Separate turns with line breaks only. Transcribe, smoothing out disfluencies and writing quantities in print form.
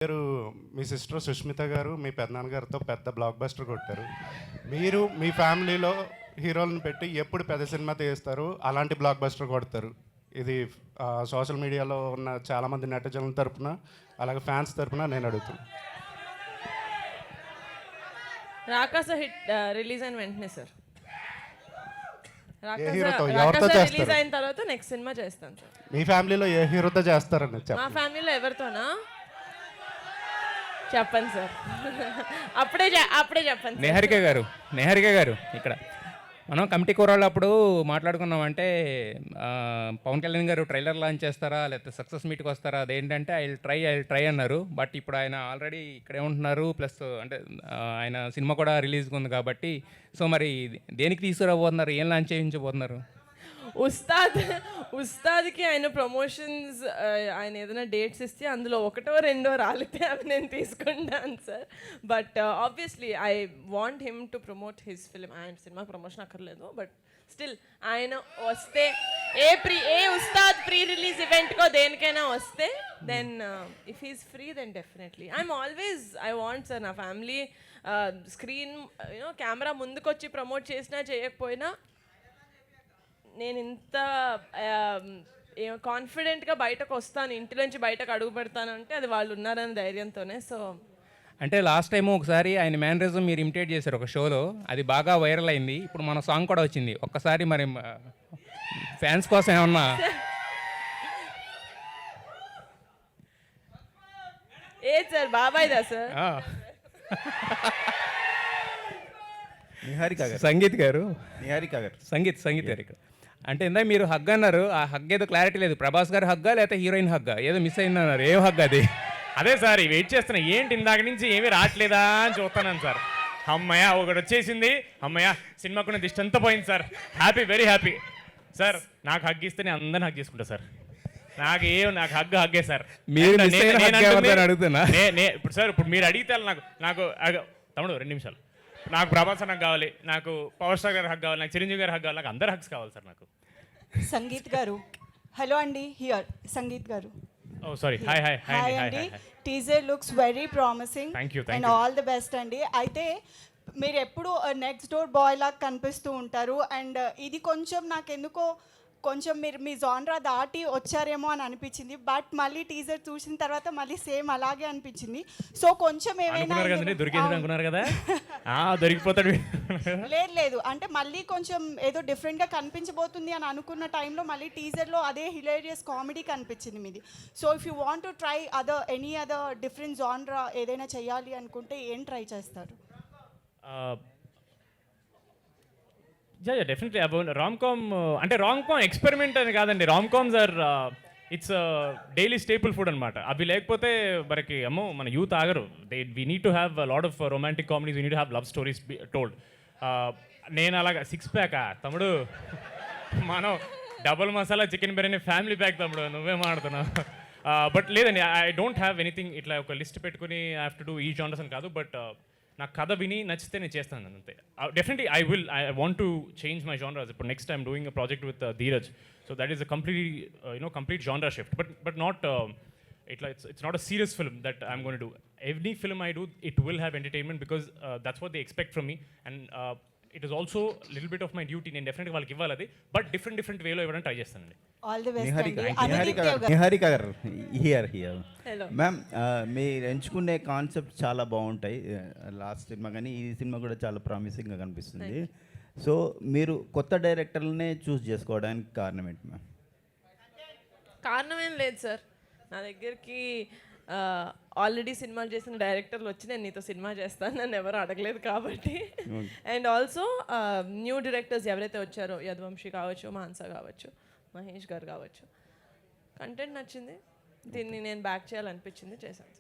మీరు మీ సిస్టర్ సుష్మిత గారు మీ పెద్దనాన్నగారితో పెద్ద బ్లాక్ బస్టర్ కొట్టారు. మీరు మీ ఫ్యామిలీలో హీరోలను పెట్టి ఎప్పుడు పెద్ద సినిమా తీస్తారు, అలాంటి బ్లాక్ బస్టర్ కొడతారు. ఇది సోషల్ మీడియాలో ఉన్న చాలామంది నెటిజన్ల తరపున అలాగే ఫ్యాన్స్ తరపున నేను అడుగుతున్నాను.
రాకాస హిట్ రిలీజ్ అయిన వెంటనే సార్,
ఏ హీరోతో ఎవరితో
రిలీజ్
చేస్తారు?
అయిన తర్వాత నెక్స్ట్ సినిమా చేస్తాను సార్.
మీ ఫ్యామిలీలో ఏ హీరోతో చేస్తారని
మా
చెప్పండి.
ఫ్యామిలీలో ఎవరితోనా చెప్పండి సార్. అప్పుడే చెప్పండి సార్.
నిహారిక గారు ఇక్కడ మనం కమిటీ కూరళ్ళు అప్పుడు మాట్లాడుకున్నాం. అంటే పవన్ కళ్యాణ్ గారు ట్రైలర్ లాంచ్ చేస్తారా లేకపోతే సక్సెస్ మీట్కి వస్తారా, అదేంటంటే ఐ ట్రై అన్నారు. బట్ ఇప్పుడు ఆయన ఆల్రెడీ ఇక్కడే ఉంటున్నారు, ప్లస్ అంటే ఆయన సినిమా కూడా రిలీజ్గా ఉంది కాబట్టి సో మరి దేనికి తీసుకురాబోతున్నారు, ఏం లాంచ్ చేయించబోతున్నారు?
ఉస్తాద్కి ఆయన ప్రమోషన్స్ ఆయన ఏదైనా డేట్స్ ఇస్తే అందులో ఒకటో రెండో రాలితే అవి నేను తీసుకుంటాను sir. But obviously I want him to promote his film. ఆయన సినిమా ప్రమోషన్ అక్కర్లేదు, బట్ స్టిల్ ఆయన వస్తే ఏ ఉస్తాద్ ప్రీ రిలీజ్ ఈవెంట్కో దేనికైనా వస్తే then if he's free then definitely I want sir నా ఫ్యామిలీ స్క్రీన్ కెమెరా ముందుకొచ్చి ప్రమోట్ చేసినా చేయకపోయినా నేను ఇంత కాన్ఫిడెంట్గా బయటకు వస్తాను, ఇంటిలోంచి బయటకు అడుగు పెడతాను అంటే అది వాళ్ళు ఉన్నారని ధైర్యంతోనే. సో
అంటే లాస్ట్ టైం ఒకసారి ఆయన మేనరిజం మీరు ఇమిటేట్ చేశారు ఒక షోలో, అది బాగా వైరల్ అయింది. ఇప్పుడు మన సాంగ్ కూడా వచ్చింది. ఒక్కసారి మరి ఫ్యాన్స్ కోసం ఏమన్నా?
ఏ సార్ బాబాయ్దా సార్?
సంగీత్ గారు
సంగీత్
గారు ఇక్కడ అంటే ఇందాక మీరు హగ్ అన్నారు. ఆ హగ్ ఏదో క్లారిటీ లేదు, ప్రభాస్ గారు హగ్గా లేకపోతే హీరోయిన్ హగ్గా, ఏదో మిస్ అయిందన్నారు. ఏం హగ్ అది?
అదే సార్ వెయిట్ చేస్తున్నా, ఏంటి ఇందాక నుంచి ఏమీ రావట్లేదా అని చూస్తున్నాను సార్. అమ్మయ్య ఒకటి వచ్చేసింది, అమ్మయ్య సినిమాకున్న దిష్టి అంతా పోయింది sir. Happy, very happy sir. నాకు హగ్ ఇస్తే నేను అందరిని హగ్ చేసుకుంటా సార్. నాకు హగ్గే సార్.
అడుగుతున్నా
ఇప్పుడు సార్, ఇప్పుడు మీరు అడిగితే నాకు తమ్ముడు 2 నిమిషాలు, నాకు ప్రభాస్ నాకు కావాలి, నాకు పవర్ స్టార్ గారు హగ్ కావాలి, నాకు చిరంజీవి గారు హగ్ కావాలి, నాకు అందరు హగ్స్ కావాలి సార్. నాకు
సంగీత్ గారు హలో అండి, హియర్ సంగీత్ గారు.
ఓ సారీ, హాయ్
అండి. Teaser looks very promising and all the best అండి. అయితే మీరు ఎప్పుడు నెక్స్ట్ డోర్ బాయ్ లాగా కనిపిస్తూ ఉంటారు అండ్ ఇది కొంచెం నాకెందుకో కొంచెం మీరు మీ జాన్రా దాటి వచ్చారేమో అని అనిపించింది. బట్ మళ్ళీ టీజర్ చూసిన తర్వాత మళ్ళీ సేమ్ అలాగే అనిపించింది. సో కొంచెం ఏమైనా
దొరికిపోతాడు
లేదు అంటే మళ్ళీ కొంచెం ఏదో డిఫరెంట్గా కనిపించబోతుంది అని అనుకున్న టైంలో మళ్ళీ టీజర్లో అదే హిలేరియస్ కామెడీ కనిపించింది మీది. So if you want to try any other different genre ఏదైనా చేయాలి అనుకుంటే ఏం ట్రై చేస్తారు?
డెఫినెట్లీ రామ్కామ్ అంటే రామ్కామ్ ఎక్స్పెరిమెంట్ అని కాదండి. Romcoms are it's daily staple food అనమాట. అవి లేకపోతే మనకి మన యూత్ ఆగరు. We need to have lot of romantic comedies, we need to have love stories told. నేను అలాగా 6 ప్యాక్ తమ్ముడు, మనం double masala chicken biryani family pack తమ్ముడు, నువ్వేం ఆడుతున్నావు? బట్ లేదండి, ఐ డోంట్ హ్యావ్ ఎనీథింగ్ ఇట్లా ఒక లిస్ట్ పెట్టుకుని ఐ హ్యావ్ టు డూ ఈ జానర్స్ అని కాదు. బట్ నాకు కథ విని నచ్చితే నేను చేస్తాను అంతే. Definitely I want to change my genres. ఇప్పుడు next I'm doing a project with Dheeraj. So that is a complete genre shift. But not it's not a serious film that I'm going to do. Every film I do, it will have entertainment because that's what they expect from me. And it is also a little bit of my duty. నేను డెఫినెట్గా వాళ్ళకి ఇవ్వాలి అది, but different వేలో ఇవ్వడానికి try చేస్తానండి.
All the best.
Niharika గారు here
hello
ma'am, మీరు ఎంచుకునే కాన్సెప్ట్ చాలా బాగుంటాయి. లాస్ట్ సినిమా కానీ ఈ సినిమా కూడా చాలా ప్రామిసింగ్గా కనిపిస్తుంది. సో మీరు కొత్త డైరెక్టర్లనే చూస్ చేసుకోవడానికి కారణం ఏంటి మ్యామ్?
కారణం ఏం లేదు సార్, నా దగ్గరికి ఆల్రెడీ సినిమాలు చేసిన డైరెక్టర్లు వచ్చి నేను నీతో సినిమా చేస్తాను నన్ను ఎవరు అడగలేదు కాబట్టి. అండ్ ఆల్సో న్యూ డైరెక్టర్స్ ఎవరైతే వచ్చారో, యదువంశీ కావచ్చు, మాన్సా కావచ్చు, మహేష్ గారు కావచ్చు, కంటెంట్ నచ్చింది, దీన్ని నేను బ్యాక్ చేయాలనిపించింది, చేశాను.